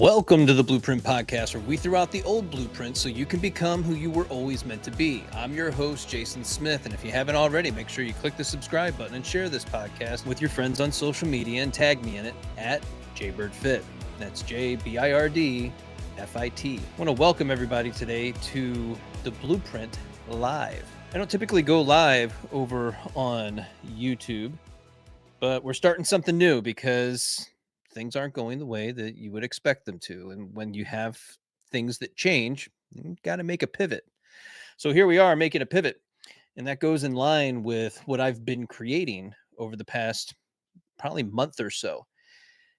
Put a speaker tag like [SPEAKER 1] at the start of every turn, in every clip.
[SPEAKER 1] Welcome to the Blueprint Podcast, where we throw out the old blueprints so you can become who you were always meant to be. I'm your host, Jason Smith, and if you haven't already, make sure you click the subscribe button and share this podcast with your friends on social media and tag me in it at JBirdFit. That's JBirdFit. I want to welcome everybody today to the Blueprint Live. I don't typically go live over on YouTube, but we're starting something new because things aren't going the way that you would expect them to. And when you have things that change, you got to make a pivot. So here we are making a pivot. And that goes in line with what I've been creating over the past probably month or so.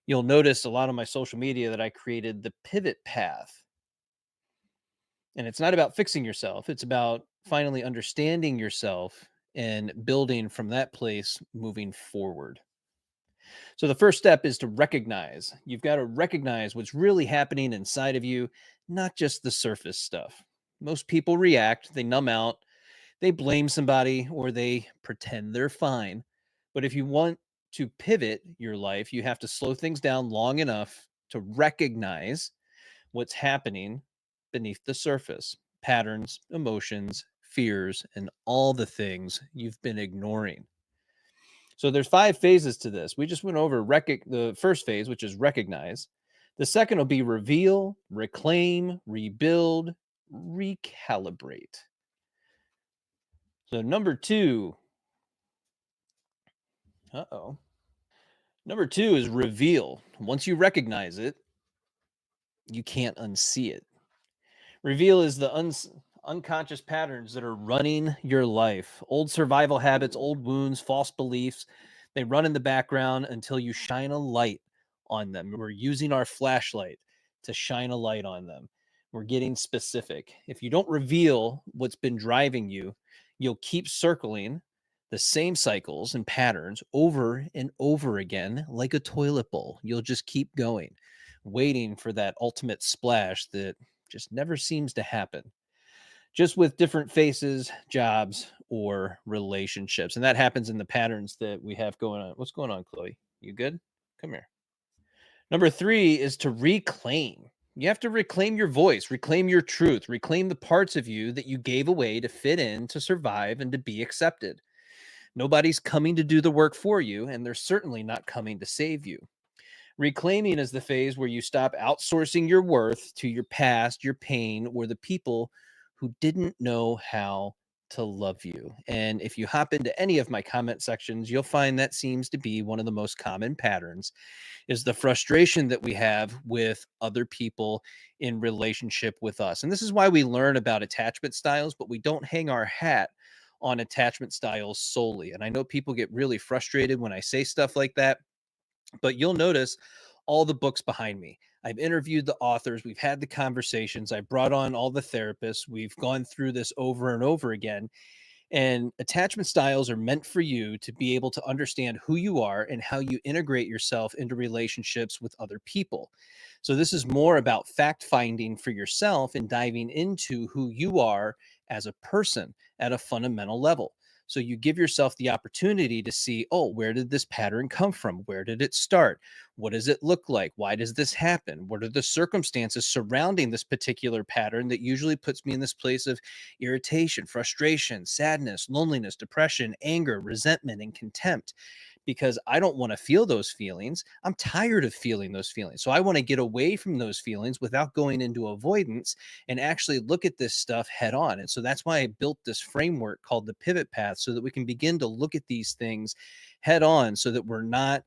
[SPEAKER 1] You'll notice a lot on my social media that I created the pivot path. And it's not about fixing yourself, it's about finally understanding yourself and building from that place moving forward. So the first step is to recognize. You've got to recognize what's really happening inside of you, not just the surface stuff. Most people react, they numb out, they blame somebody, or they pretend they're fine. But if you want to pivot your life, you have to slow things down long enough to recognize what's happening beneath the surface: patterns, emotions, fears, and all the things you've been ignoring. So there's 5 phases to this. We just went over the first phase, which is recognize. The second will be reveal, reclaim, rebuild, recalibrate. So number 2, Number 2 is reveal. Once you recognize it, you can't unsee it. Reveal is the unconscious patterns that are running your life. Old survival habits, old wounds, false beliefs. They run in the background until you shine a light on them. We're using our flashlight to shine a light on them. We're getting specific. If you don't reveal what's been driving you, you'll keep circling the same cycles and patterns over and over again like a toilet bowl. You'll just keep going, waiting for that ultimate splash that just never seems to happen, just with different faces, jobs, or relationships. And that happens in the patterns that we have going on. What's going on, Chloe? You good? Come here. Number 3 is to reclaim. You have to reclaim your voice, reclaim your truth, reclaim the parts of you that you gave away to fit in, to survive, and to be accepted. Nobody's coming to do the work for you, and they're certainly not coming to save you. Reclaiming is the phase where you stop outsourcing your worth to your past, your pain, or the people who didn't know how to love you. And if you hop into any of my comment sections, you'll find that seems to be one of the most common patterns, is the frustration that we have with other people in relationship with us. And this is why we learn about attachment styles, but we don't hang our hat on attachment styles solely. And I know people get really frustrated when I say stuff like that, but you'll notice all the books behind me. I've interviewed the authors. We've had the conversations. I brought on all the therapists. We've gone through this over and over again. And attachment styles are meant for you to be able to understand who you are and how you integrate yourself into relationships with other people. So this is more about fact finding for yourself and diving into who you are as a person at a fundamental level. So you give yourself the opportunity to see, oh, where did this pattern come from? Where did it start? What does it look like? Why does this happen? What are the circumstances surrounding this particular pattern that usually puts me in this place of irritation, frustration, sadness, loneliness, depression, anger, resentment, and contempt? Because I don't want to feel those feelings. I'm tired of feeling those feelings. So I want to get away from those feelings without going into avoidance and actually look at this stuff head on. And so that's why I built this framework called the pivot path, so that we can begin to look at these things head on, so that we're not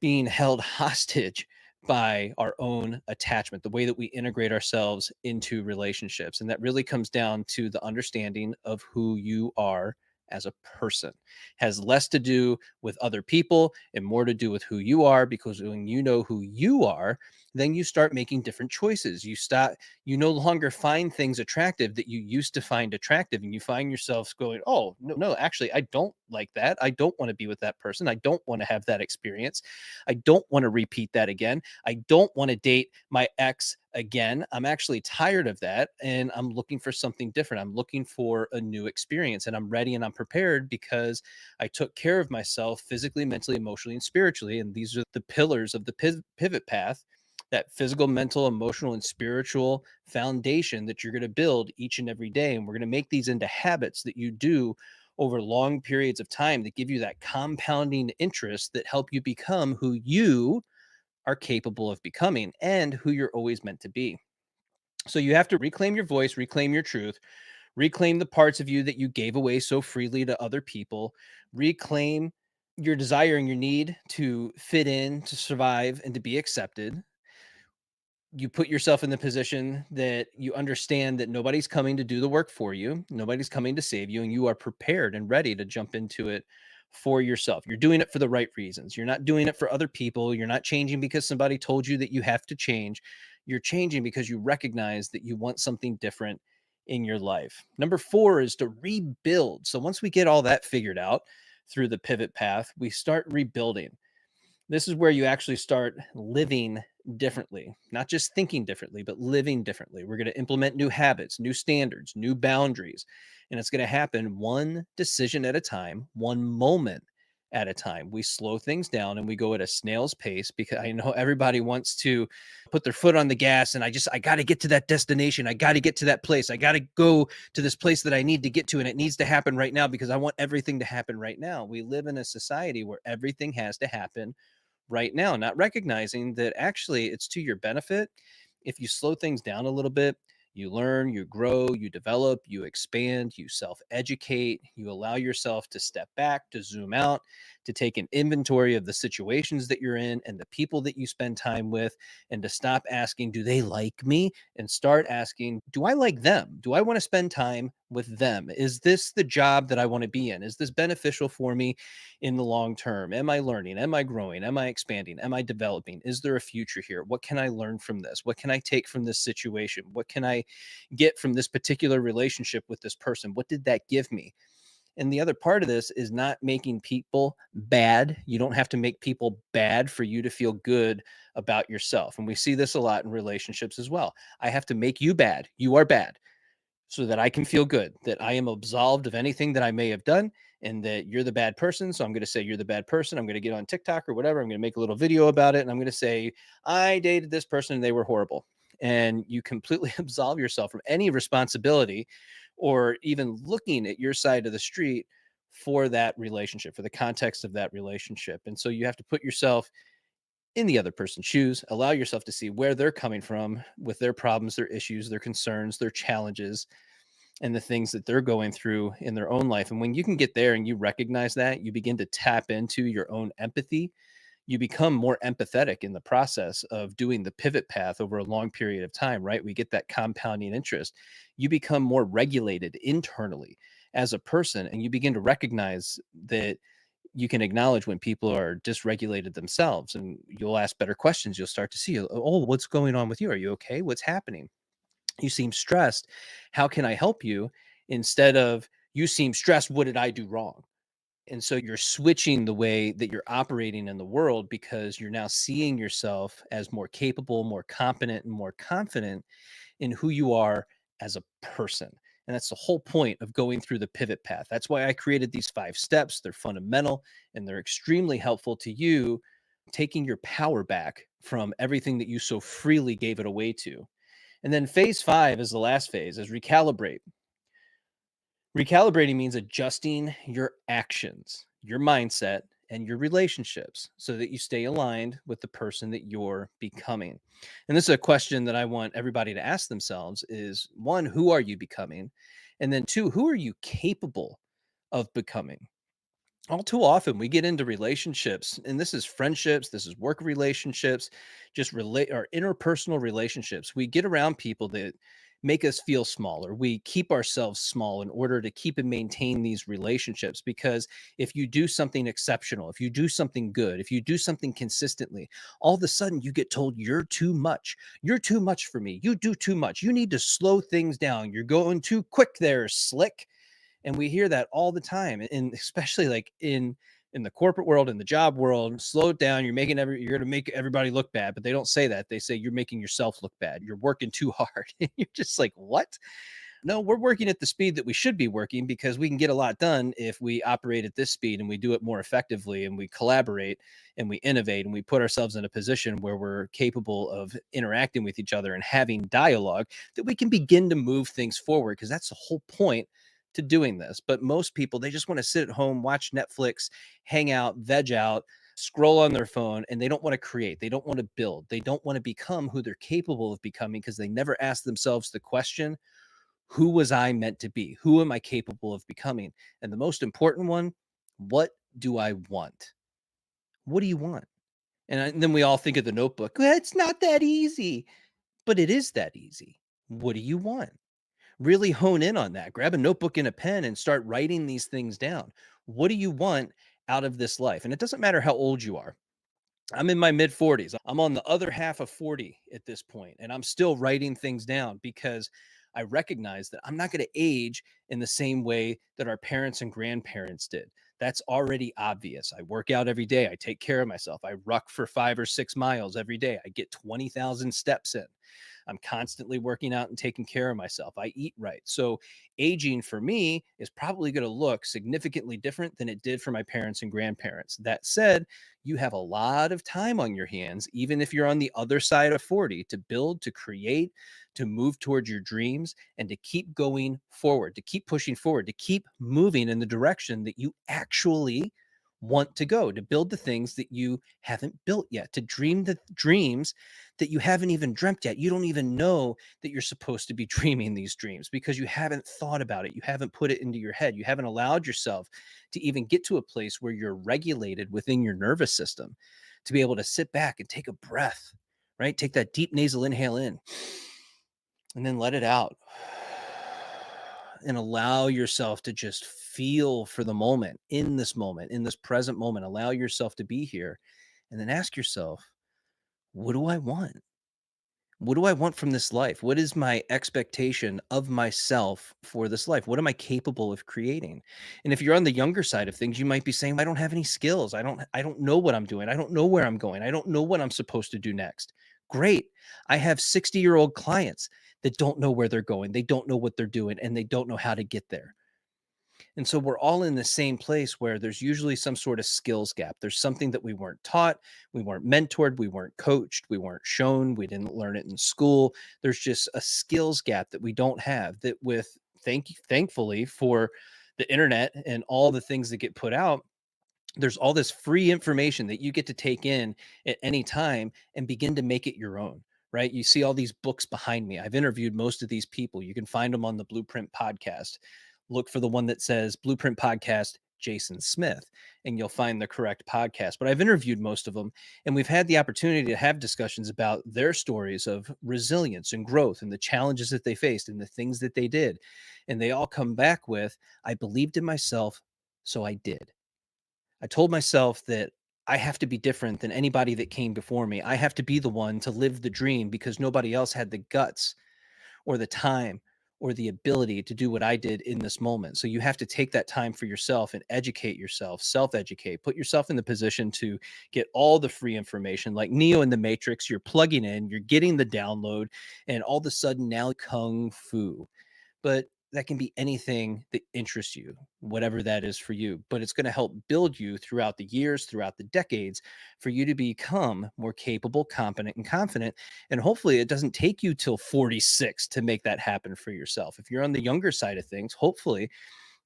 [SPEAKER 1] being held hostage by our own attachment, the way that we integrate ourselves into relationships. And that really comes down to the understanding of who you are as a person. Has less to do with other people and more to do with who you are, because when you know who you are, then you start making different choices. You no longer find things attractive that you used to find attractive, and you find yourself going, oh, no, actually, I don't like that. I don't want to be with that person. I don't want to have that experience. I don't want to repeat that again. I don't want to date my ex again. I'm actually tired of that, and I'm looking for something different. I'm looking for a new experience, and I'm ready and I'm prepared because I took care of myself physically, mentally, emotionally, and spiritually. And these are the pillars of the pivot path that physical, mental, emotional, and spiritual foundation that you're going to build each and every day. And we're going to make these into habits that you do over long periods of time that give you that compounding interest that help you become who you are capable of becoming and who you're always meant to be. So you have to reclaim your voice, reclaim your truth, reclaim the parts of you that you gave away so freely to other people, reclaim your desire and your need to fit in, to survive, and to be accepted. You put yourself in the position that you understand that nobody's coming to do the work for you, nobody's coming to save you, and you are prepared and ready to jump into it for yourself. You're doing it for the right reasons. You're not doing it for other people. You're not changing because somebody told you that you have to change. You're changing because you recognize that you want something different in your life. Number 4 is to rebuild. So once we get all that figured out through the pivot path, we start rebuilding. This is where you actually start living differently, not just thinking differently, but living differently. We're going to implement new habits, new standards, new boundaries. And it's going to happen one decision at a time, one moment at a time. We slow things down and we go at a snail's pace because I know everybody wants to put their foot on the gas and I got to get to that destination. I got to get to that place. I got to go to this place that I need to get to. And it needs to happen right now because I want everything to happen right now. We live in a society where everything has to happen right now, not recognizing that actually it's to your benefit. If you slow things down a little bit, you learn, you grow, you develop, you expand, you self educate, you allow yourself to step back, to zoom out, to take an inventory of the situations that you're in and the people that you spend time with, and to stop asking, do they like me? And start asking, do I like them? Do I want to spend time with them? Is this the job that I want to be in? Is this beneficial for me in the long term? Am I learning? Am I growing? Am I expanding? Am I developing? Is there a future here? What can I learn from this? What can I take from this situation? What can I get from this particular relationship with this person? What did that give me? And the other part of this is not making people bad. You don't have to make people bad for you to feel good about yourself. And we see this a lot in relationships as well. I have to make you bad. You are bad so that I can feel good, that I am absolved of anything that I may have done and that you're the bad person. So I'm going to say you're the bad person. I'm going to get on TikTok or whatever. I'm going to make a little video about it. And I'm going to say, I dated this person and they were horrible. And you completely absolve yourself from any responsibility or even looking at your side of the street for that relationship, for the context of that relationship. And so you have to put yourself in the other person's shoes, allow yourself to see where they're coming from with their problems, their issues, their concerns, their challenges, and the things that they're going through in their own life. And when you can get there and you recognize that, you begin to tap into your own empathy. You become more empathetic in the process of doing the pivot path over a long period of time, right? We get that compounding interest. You become more regulated internally as a person, and you begin to recognize that you can acknowledge when people are dysregulated themselves, and you'll ask better questions. You'll start to see, oh, what's going on with you? Are you okay? What's happening? You seem stressed. How can I help you? Instead of, you seem stressed. What did I do wrong? And so you're switching the way that you're operating in the world because you're now seeing yourself as more capable, more competent, and more confident in who you are as a person. And that's the whole point of going through the pivot path. That's why I created these 5 steps. They're fundamental and they're extremely helpful to you taking your power back from everything that you so freely gave it away to. And then phase 5 is the last phase, is recalibrate. Recalibrating means adjusting your actions, your mindset, and your relationships so that you stay aligned with the person that you're becoming. And this is a question that I want everybody to ask themselves is, one, who are you becoming? And then two, who are you capable of becoming? All too often we get into relationships, and this is friendships, this is work relationships, just relate our interpersonal relationships. We get around people that make us feel smaller. We keep ourselves small in order to keep and maintain these relationships, because if you do something exceptional, if you do something good, if you do something consistently, all of a sudden you get told you're too much. You're too much for me. You do too much. You need to slow things down. You're going too quick there, slick. And we hear that all the time, and especially like in the corporate world, in the job world. Slow it down. You're going to make everybody look bad, but they don't say that. They say you're making yourself look bad. You're working too hard. And you're just like, what? No, we're working at the speed that we should be working because we can get a lot done if we operate at this speed and we do it more effectively and we collaborate and we innovate and we put ourselves in a position where we're capable of interacting with each other and having dialogue that we can begin to move things forward, because that's the whole point to doing this. But most people, they just want to sit at home, watch Netflix, hang out, veg out, scroll on their phone, and they don't want to create. They don't want to build. They don't want to become who they're capable of becoming because they never ask themselves the question, who was I meant to be? Who am I capable of becoming? And the most important one, what do I want? What do you want? And then we all think of the Notebook. Well, it's not that easy, but it is that easy. What do you want? Really hone in on that. Grab a notebook and a pen and start writing these things down. What do you want out of this life? And it doesn't matter how old you are. I'm in my mid 40s. I'm on the other half of 40 at this point, and I'm still writing things down because I recognize that I'm not going to age in the same way that our parents and grandparents did. That's already obvious. I work out every day. I take care of myself. I ruck for 5 or 6 miles every day. I get 20,000 steps in. I'm constantly working out and taking care of myself. I eat right. So aging for me is probably going to look significantly different than it did for my parents and grandparents. That said, you have a lot of time on your hands, even if you're on the other side of 40, to build, to create, to move towards your dreams, and to keep going forward, to keep pushing forward, to keep moving in the direction that you actually want to go, to build the things that you haven't built yet, to dream the dreams that you haven't even dreamt yet. You don't even know that you're supposed to be dreaming these dreams because you haven't thought about it. You haven't put it into your head. You haven't allowed yourself to even get to a place where you're regulated within your nervous system to be able to sit back and take a breath, right? Take that deep nasal inhale in and then let it out. And allow yourself to just feel for the moment, in this present moment. Allow yourself to be here. And then ask yourself, what do I want? What do I want from this life? What is my expectation of myself for this life? What am I capable of creating? And if you're on the younger side of things, you might be saying, I don't have any skills. I don't know what I'm doing. I don't know where I'm going. I don't know what I'm supposed to do next. Great. I have 60-year-old clients that don't know where they're going. They don't know what they're doing, and they don't know how to get there. And so we're all in the same place where there's usually some sort of skills gap. There's something that we weren't taught, we weren't mentored, we weren't coached, we weren't shown, we didn't learn it in school. There's just a skills gap that we don't have, that with thankfully for the internet and all the things that get put out, there's all this free information that you get to take in at any time and begin to make it your own, right? You see all these books behind me. I've interviewed most of these people. You can find them on the Blueprint podcast. Look for the one that says Blueprint Podcast Jason Smith, and you'll find the correct podcast. But I've interviewed most of them, and we've had the opportunity to have discussions about their stories of resilience and growth and the challenges that they faced and the things that they did. And they all come back with, I believed in myself, so I did. I told myself that I have to be different than anybody that came before me. I have to be the one to live the dream because nobody else had the guts or the time or the ability to do what I did in this moment. So you have to take that time for yourself and educate yourself, self-educate, put yourself in the position to get all the free information. Like Neo in the Matrix, you're plugging in, you're getting the download, and all of a sudden now kung fu. But that can be anything that interests you, whatever that is for you. But it's going to help build you throughout the years, throughout the decades, for you to become more capable, competent, and confident. And hopefully, it doesn't take you till 46 to make that happen for yourself. If you're on the younger side of things, hopefully,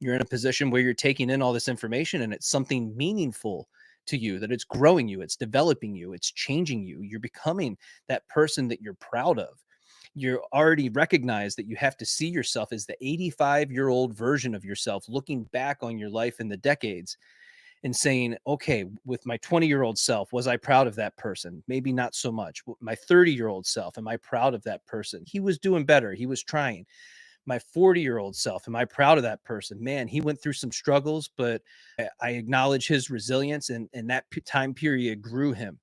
[SPEAKER 1] you're in a position where you're taking in all this information and it's something meaningful to you, that it's growing you, it's developing you, it's changing you. You're becoming that person that you're proud of. You're already recognized that you have to see yourself as the 85-year-old version of yourself, looking back on your life in the decades and saying, okay, with my 20-year-old self, was I proud of that person? Maybe not so much. My 30-year-old self, am I proud of that person? He was doing better. He was trying. My 40-year-old self, am I proud of that person? Man, he went through some struggles, but I acknowledge his resilience, and that time period grew him.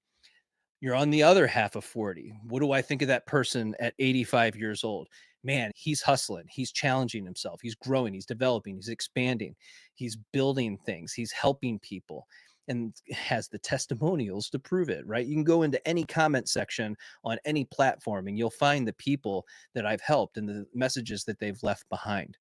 [SPEAKER 1] You're on the other half of 40. What do I think of that person at 85 years old? Man, he's hustling. He's challenging himself. He's growing. He's developing. He's expanding. He's building things. He's helping people. and has the testimonials to prove it, right? You can go into any comment section on any platform and you'll find the people that I've helped and the messages that they've left behind.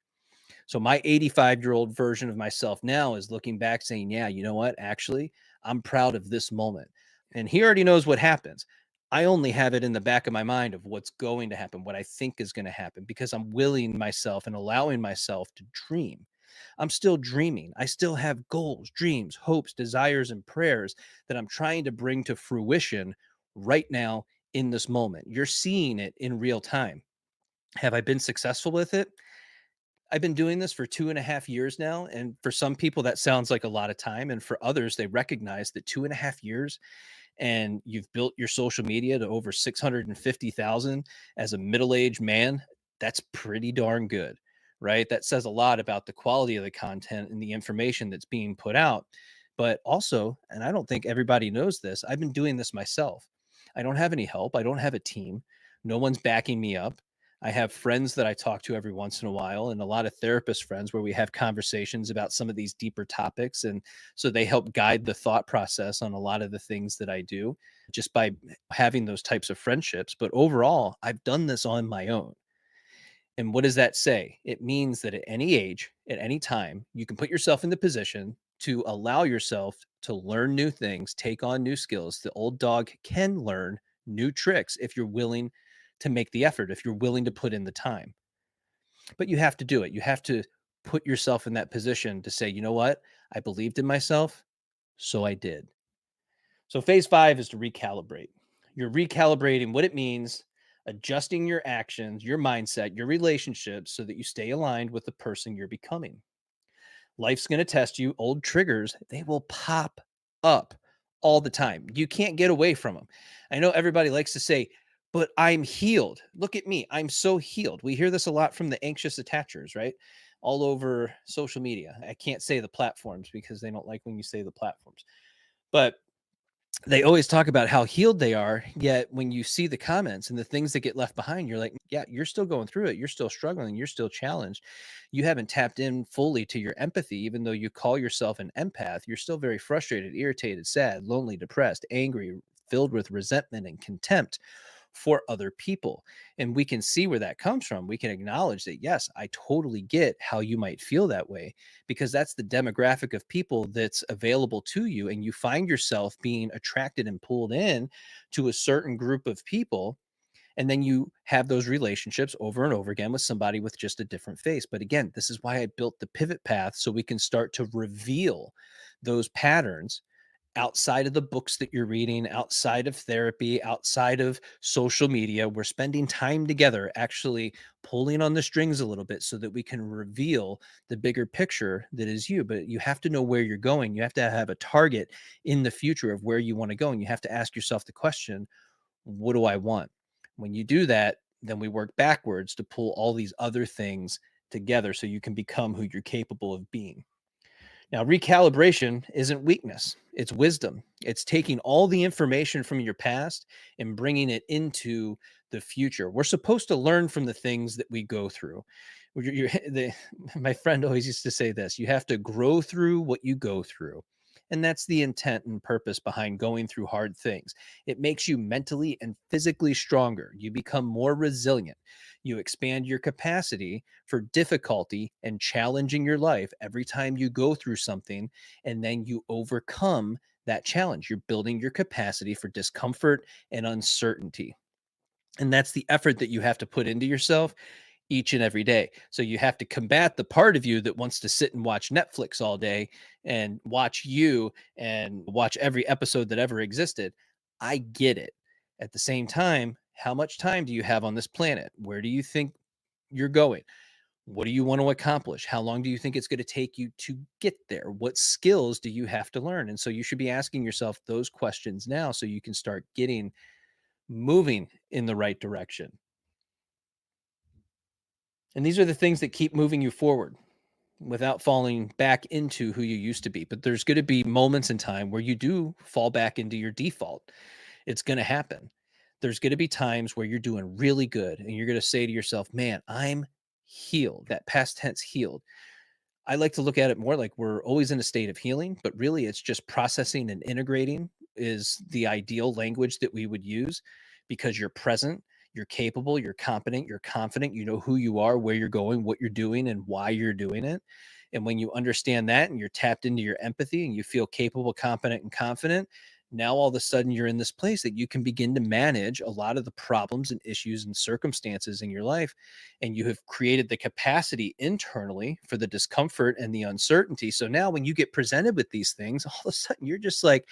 [SPEAKER 1] So my 85-year-old version of myself now is looking back saying, yeah, you know what? Actually, I'm proud of this moment. And he already knows what happens. I only have it in the back of my mind of what's going to happen, what I think is going to happen, because I'm willing myself and allowing myself to dream. I'm still dreaming. I still have goals, dreams, hopes, desires, and prayers that I'm trying to bring to fruition right now in this moment. You're seeing it in real time. Have I been successful with it? I've been doing this for 2.5 years now. And for some people, that sounds like a lot of time. And for others, they recognize that 2.5 years and you've built your social media to over 650,000 as a middle-aged man, that's pretty darn good, right? That says a lot about the quality of the content and the information that's being put out. But also, and I don't think everybody knows this, I've been doing this myself. I don't have any help. I don't have a team. No one's backing me up. I have friends that I talk to every once in a while and a lot of therapist friends where we have conversations about some of these deeper topics. And so they help guide the thought process on a lot of the things that I do just by having those types of friendships. But overall, I've done this on my own. And what does that say? It means that at any age, at any time, you can put yourself in the position to allow yourself to learn new things, take on new skills. The old dog can learn new tricks if you're willing to make the effort, if you're willing to put in the time. But you have to do it. You have to put yourself in that position to say, you know what? I believed in myself, so I did. So phase 5 is to recalibrate. You're recalibrating what it means, adjusting your actions, your mindset, your relationships so that you stay aligned with the person you're becoming. Life's going to test you. Old triggers, they will pop up all the time. You can't get away from them. I know everybody likes to say, but I'm healed. Look at me. I'm so healed. We hear this a lot from the anxious attachers, right? All over social media. I can't say the platforms because they don't like when you say the platforms. But they always talk about how healed they are, yet when you see the comments and the things that get left behind, you're like, yeah, you're still going through it. You're still struggling. You're still challenged. You haven't tapped in fully to your empathy, even though you call yourself an empath. You're still very frustrated, irritated, sad, lonely, depressed, angry, filled with resentment and contempt for other people. And we can see where that comes from. We can acknowledge that, yes, I totally get how you might feel that way because that's the demographic of people that's available to you. And you find yourself being attracted and pulled in to a certain group of people. And then you have those relationships over and over again with somebody with just a different face. But again, this is why I built the pivot path so we can start to reveal those patterns outside of the books that you're reading, outside of therapy, outside of social media. We're spending time together, actually pulling on the strings a little bit so that we can reveal the bigger picture that is you. But you have to know where you're going. You have to have a target in the future of where you want to go. And you have to ask yourself the question, what do I want? When you do that, then we work backwards to pull all these other things together so you can become who you're capable of being. Now, recalibration isn't weakness, it's wisdom. It's taking all the information from your past and bringing it into the future. We're supposed to learn from the things that we go through. My friend always used to say this, you have to grow through what you go through. And that's the intent and purpose behind going through hard things. It makes you mentally and physically stronger. You become more resilient. You expand your capacity for difficulty and challenging your life every time you go through something, and then you overcome that challenge. You're building your capacity for discomfort and uncertainty. And that's the effort that you have to put into yourself each and every day. So you have to combat the part of you that wants to sit and watch Netflix all day and watch you and watch every episode that ever existed. I get it. At the same time, how much time do you have on this planet? Where do you think you're going? What do you want to accomplish? How long do you think it's going to take you to get there? What skills do you have to learn? And so you should be asking yourself those questions now so you can start getting moving in the right direction. And these are the things that keep moving you forward without falling back into who you used to be. But there's going to be moments in time where you do fall back into your default. It's going to happen. There's going to be times where you're doing really good and you're going to say to yourself, man, I'm healed. That past tense healed. I like to look at it more like we're always in a state of healing, but really it's just processing and integrating is the ideal language that we would use because you're present, you're capable, you're competent, you're confident, you know who you are, where you're going, what you're doing, and why you're doing it. And when you understand that and you're tapped into your empathy and you feel capable, competent, and confident, now all of a sudden you're in this place that you can begin to manage a lot of the problems and issues and circumstances in your life. And you have created the capacity internally for the discomfort and the uncertainty. So now when you get presented with these things, all of a sudden you're just like,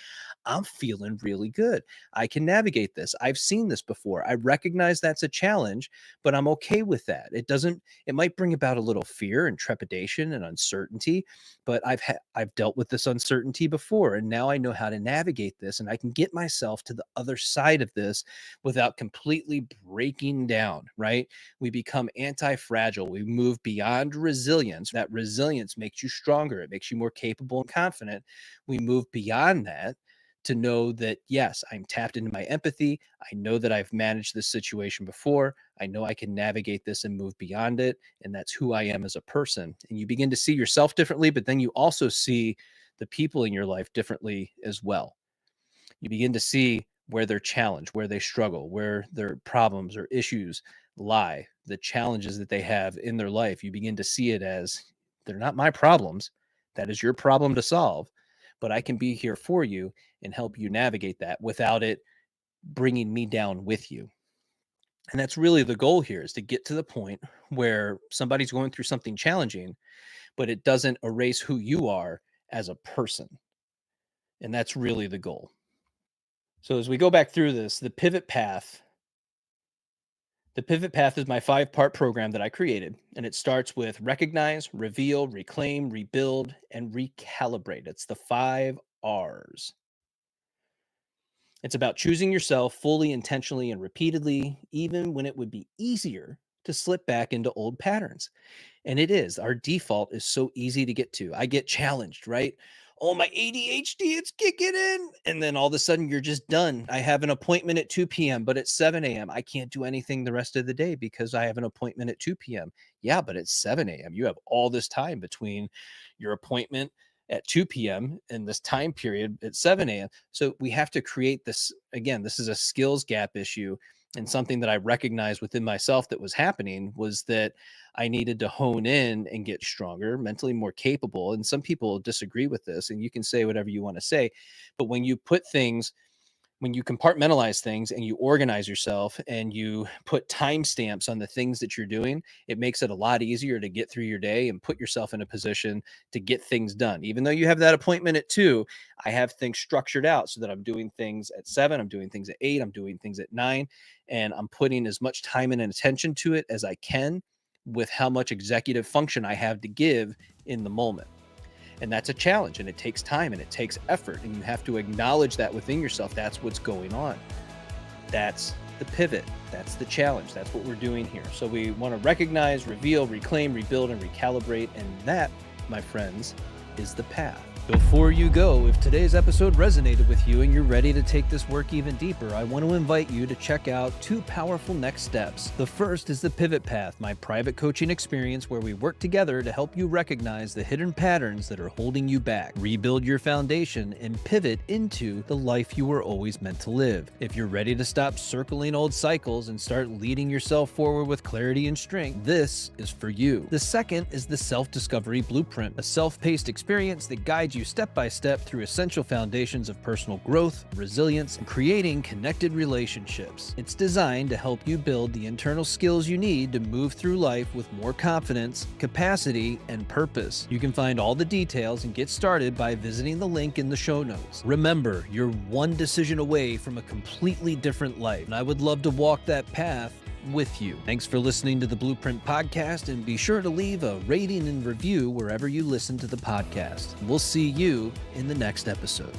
[SPEAKER 1] I'm feeling really good. I can navigate this. I've seen this before. I recognize that's a challenge, but I'm okay with that. It might bring about a little fear and trepidation and uncertainty, but I've dealt with this uncertainty before, and now I know how to navigate this, and I can get myself to the other side of this without completely breaking down, right? We become anti-fragile. We move beyond resilience. That resilience makes you stronger. It makes you more capable and confident. We move beyond that to know that, yes, I'm tapped into my empathy. I know that I've managed this situation before. I know I can navigate this and move beyond it. And that's who I am as a person. And you begin to see yourself differently, but then you also see the people in your life differently as well. You begin to see where they're challenged, where they struggle, where their problems or issues lie, the challenges that they have in their life. You begin to see it as they're not my problems. That is your problem to solve, but I can be here for you and help you navigate that without it bringing me down with you. And that's really the goal here, is to get to the point where somebody's going through something challenging, but it doesn't erase who you are as a person. And that's really the goal. So as we go back through this, the pivot path is my 5-part program that I created, and it starts with recognize, reveal, reclaim, rebuild, and recalibrate. It's the 5 R's. It's about choosing yourself fully, intentionally, and repeatedly, even when it would be easier to slip back into old patterns. And it is. Our default is so easy to get to. I get challenged, right? Oh, my ADHD, it's kicking in. And then all of a sudden you're just done. I have an appointment at 2 p.m., but at 7 a.m., I can't do anything the rest of the day because I have an appointment at 2 p.m. Yeah, but it's 7 a.m. You have all this time between your appointment at 2 p.m. and this time period at 7 a.m. So we have to create this. Again, this is a skills gap issue. And something that I recognized within myself that was happening was that I needed to hone in and get stronger, mentally more capable. And some people disagree with this, and you can say whatever you want to say. But when you compartmentalize things and you organize yourself and you put timestamps on the things that you're doing, it makes it a lot easier to get through your day and put yourself in a position to get things done. Even though you have that appointment at 2, I have things structured out so that I'm doing things at 7, I'm doing things at 8, I'm doing things at 9, and I'm putting as much time and attention to it as I can with how much executive function I have to give in the moment. And that's a challenge, and it takes time and it takes effort, and you have to acknowledge that within yourself. That's what's going on. That's the pivot. That's the challenge. That's what we're doing here. So we want to recognize, reveal, reclaim, rebuild, and recalibrate. And that, my friends, is the path. Before you go, if today's episode resonated with you and you're ready to take this work even deeper, I want to invite you to check out 2 powerful next steps. The first is the Pivot Path, my private coaching experience where we work together to help you recognize the hidden patterns that are holding you back, rebuild your foundation, and pivot into the life you were always meant to live. If you're ready to stop circling old cycles and start leading yourself forward with clarity and strength, this is for you. The second is the Self-Discovery Blueprint, a self-paced experience that guides you step by step through essential foundations of personal growth, resilience, and creating connected relationships. It's designed to help you build the internal skills you need to move through life with more confidence, capacity, and purpose. You can find all the details and get started by visiting the link in the show notes. Remember, you're one decision away from a completely different life, and I would love to walk that path with you. Thanks for listening to the Blueprint Podcast, and be sure to leave a rating and review wherever you listen to the podcast. We'll see you in the next episode.